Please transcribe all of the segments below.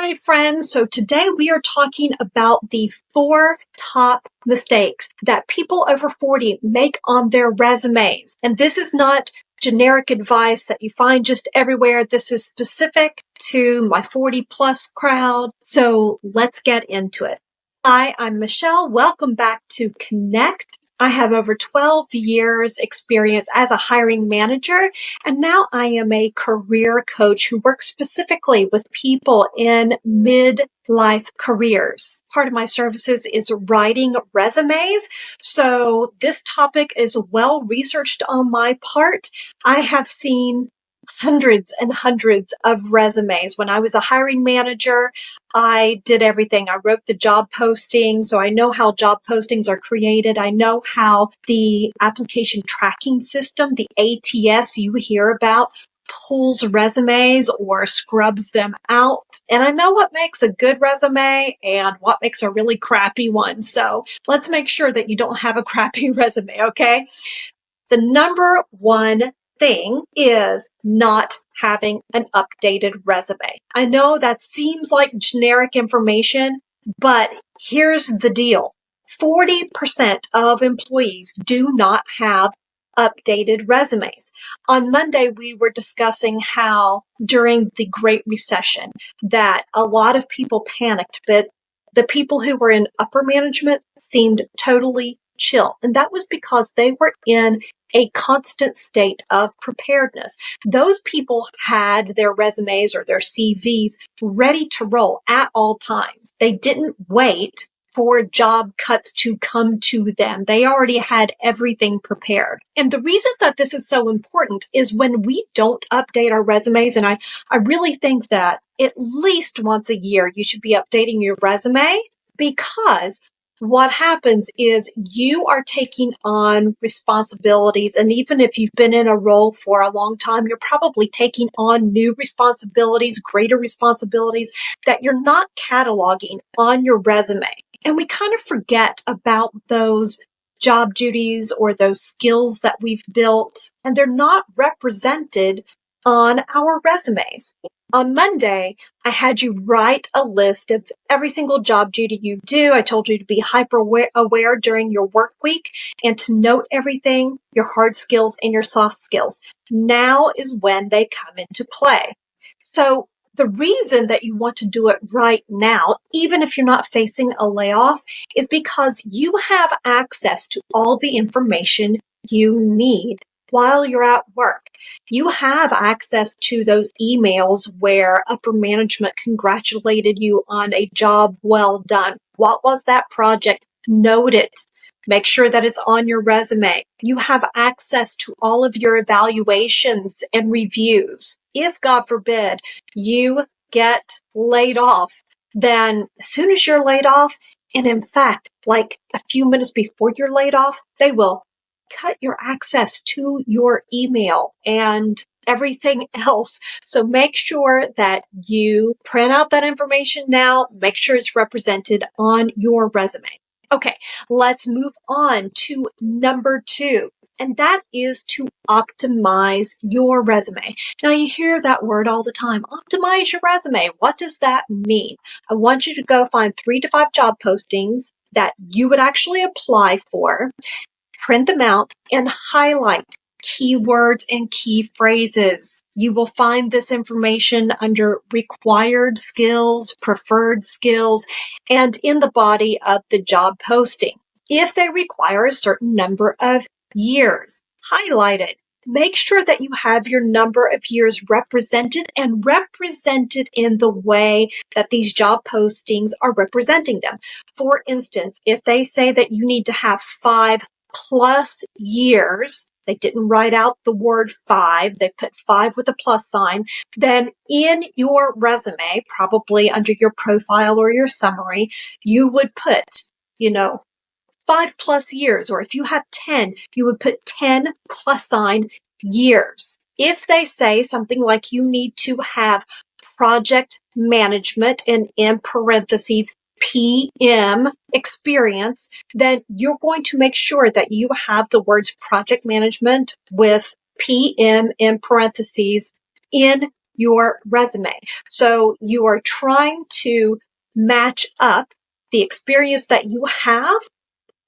Hi, friends. So today we are talking about the 4 top mistakes that people over 40 make on their resumes. And this is not generic advice that you find just everywhere. This is specific to my 40 plus crowd. So let's get into it. Hi, I'm Michelle. Welcome back to Connect. I have over 12 years experience as a hiring manager, and now I am a career coach who works specifically with people in midlife careers. Part of my services is writing resumes, so this topic is well researched on my part. I have seen hundreds and hundreds of resumes. When I was a hiring manager, I did everything. I wrote the job posting, so I know how job postings are created. I know how the application tracking system, the ATS you hear about, pulls resumes or scrubs them out. And I know what makes a good resume and what makes a really crappy one. So let's make sure that you don't have a crappy resume, okay? The number one thing is not having an updated resume. I know that seems like generic information, but here's the deal. 40% of employees do not have updated resumes. On Monday, we were discussing how during the Great Recession that a lot of people panicked, but the people who were in upper management seemed totally chill. And that was because they were in a constant state of preparedness. Those people had their resumes or their CVs ready to roll at all times. They didn't wait for job cuts to come to them. They already had everything prepared. And the reason that this is so important is when we don't update our resumes, and I really think that at least once a year you should be updating your resume, because what happens is you are taking on responsibilities, and even if you've been in a role for a long time, you're probably taking on new responsibilities, greater responsibilities that you're not cataloging on your resume. And we kind of forget about those job duties or those skills that we've built, and they're not represented on our resumes. On Monday, I had you write a list of every single job duty you do. I told you to be hyper aware during your work week and to note everything, your hard skills and your soft skills. Now is when they come into play. So the reason that you want to do it right now, even if you're not facing a layoff, is because you have access to all the information you need while you're at work. You have access to those emails where upper management congratulated you on a job well done. What was that project? Note it. Make sure that it's on your resume. You have access to all of your evaluations and reviews. If, God forbid, you get laid off, then as soon as you're laid off, and in fact, like a few minutes before you're laid off, they will cut your access to your email and everything else. So make sure that you print out that information now. Make sure it's represented on your resume. Okay, let's move on to number 2, and that is to optimize your resume. Now, you hear that word all the time, optimize your resume. What does that mean? I want you to go find 3 to 5 job postings that you would actually apply for, print them out, and highlight keywords and key phrases. You will find this information under required skills, preferred skills, and in the body of the job posting. If they require a certain number of years, highlight it. Make sure that you have your number of years represented and represented in the way that these job postings are representing them. For instance, if they say that you need to have 5+ years, they didn't write out the word 5, they put 5 with a plus sign, then in your resume, probably under your profile or your summary, you would put, 5+ years, or if you have 10, you would put 10 plus sign years. If they say something like you need to have project management and in parentheses PM experience, then you're going to make sure that you have the words project management with PM in parentheses in your resume. So you are trying to match up the experience that you have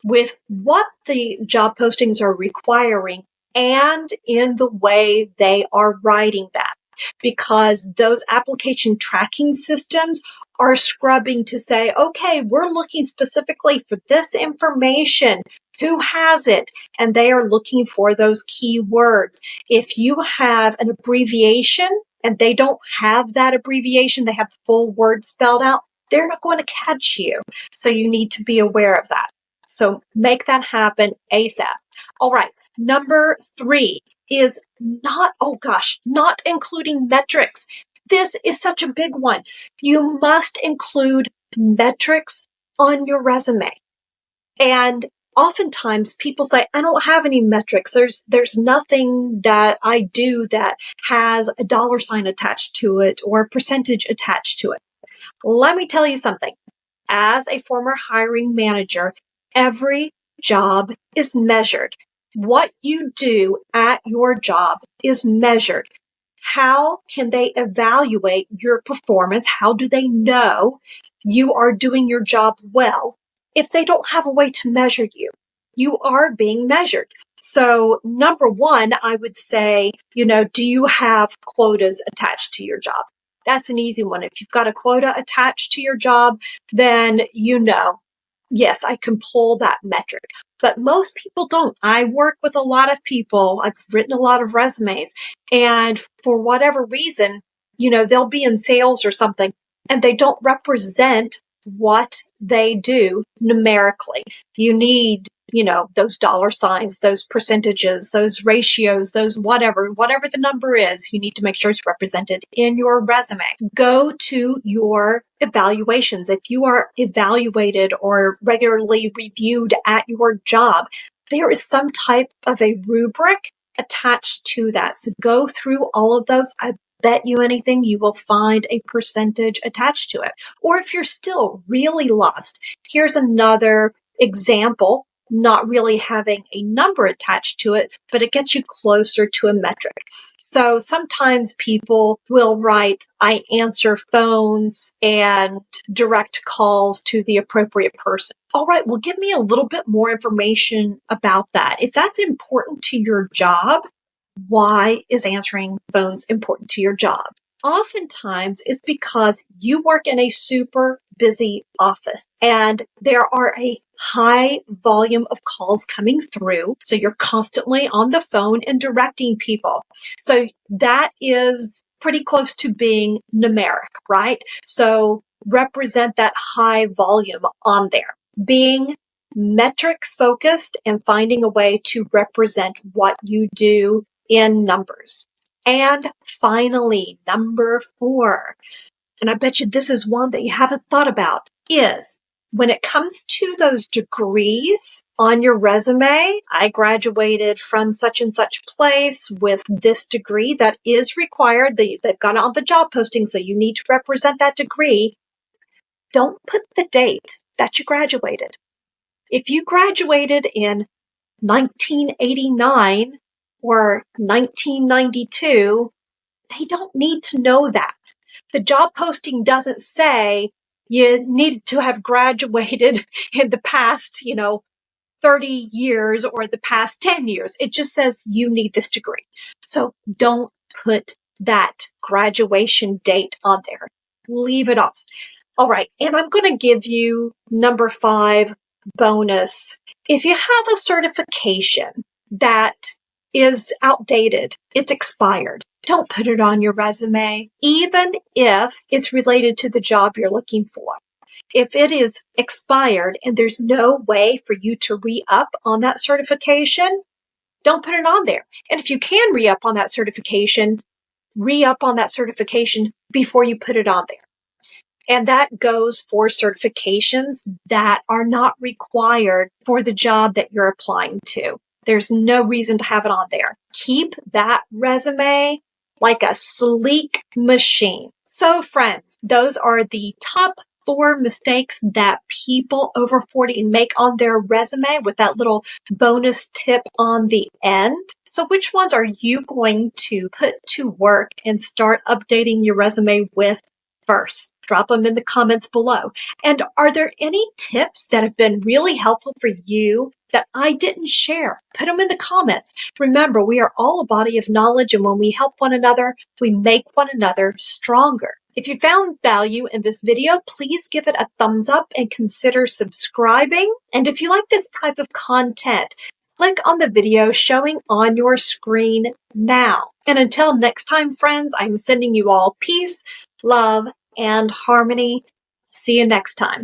with what the job postings are requiring and in the way they are writing that. Because those application tracking systems are scrubbing to say, okay, we're looking specifically for this information. Who has it? And they are looking for those keywords. If you have an abbreviation and they don't have that abbreviation, they have the full word spelled out, they're not going to catch you. So you need to be aware of that. So make that happen ASAP. All right. Number 3 is not including metrics. This is such a big one. You must include metrics on your resume. And oftentimes people say, I don't have any metrics. There's nothing that I do that has a dollar sign attached to it or a percentage attached to it. Let me tell you something. As a former hiring manager, every job is measured. What you do at your job is measured. How can they evaluate your performance? How do they know you are doing your job well if they don't have a way to measure you? You are being measured. So number 1, I would say, do you have quotas attached to your job? That's an easy one. If you've got a quota attached to your job, then yes, I can pull that metric. But most people don't. I work with a lot of people. I've written a lot of resumes. And for whatever reason, they'll be in sales or something, and they don't represent what they do numerically. You need, those dollar signs, those percentages, those ratios, those whatever the number is, you need to make sure it's represented in your resume. Go to your evaluations. If you are evaluated or regularly reviewed at your job, there is some type of a rubric attached to that. So go through all of those. I bet you anything you will find a percentage attached to it. Or if you're still really lost, here's another example, not really having a number attached to it, but it gets you closer to a metric. So sometimes people will write, I answer phones and direct calls to the appropriate person. All right, well, give me a little bit more information about that. If that's important to your job, why is answering phones important to your job? Oftentimes it's because you work in a super busy office and there are a high volume of calls coming through. So you're constantly on the phone and directing people. So that is pretty close to being numeric, right? So represent that high volume on there. Being metric focused and finding a way to represent what you do in numbers. And finally, number 4, and I bet you this is one that you haven't thought about, is when it comes to those degrees on your resume, I graduated from such and such place with this degree that is required. They've got it on the job posting, so you need to represent that degree. Don't put the date that you graduated. If you graduated in 1989 or 1992, they don't need to know that. The job posting doesn't say you need to have graduated in the past, 30 years or the past 10 years. It just says you need this degree. So don't put that graduation date on there. Leave it off. All right. And I'm going to give you number 5 bonus. If you have a certification that is outdated, it's expired, don't put it on your resume, even if it's related to the job you're looking for. If it is expired and there's no way for you to re-up on that certification, don't put it on there. And if you can re-up on that certification before you put it on there. And that goes for certifications that are not required for the job that you're applying to. There's no reason to have it on there. Keep that resume like a sleek machine. So friends, those are the top 4 mistakes that people over 40 make on their resume with that little bonus tip on the end. So which ones are you going to put to work and start updating your resume with first? Drop them in the comments below. And are there any tips that have been really helpful for you that I didn't share? Put them in the comments. Remember, we are all a body of knowledge, and when we help one another, we make one another stronger. If you found value in this video, please give it a thumbs up and consider subscribing. And if you like this type of content, click on the video showing on your screen now. And until next time, friends, I'm sending you all peace, love, and harmony. See you next time.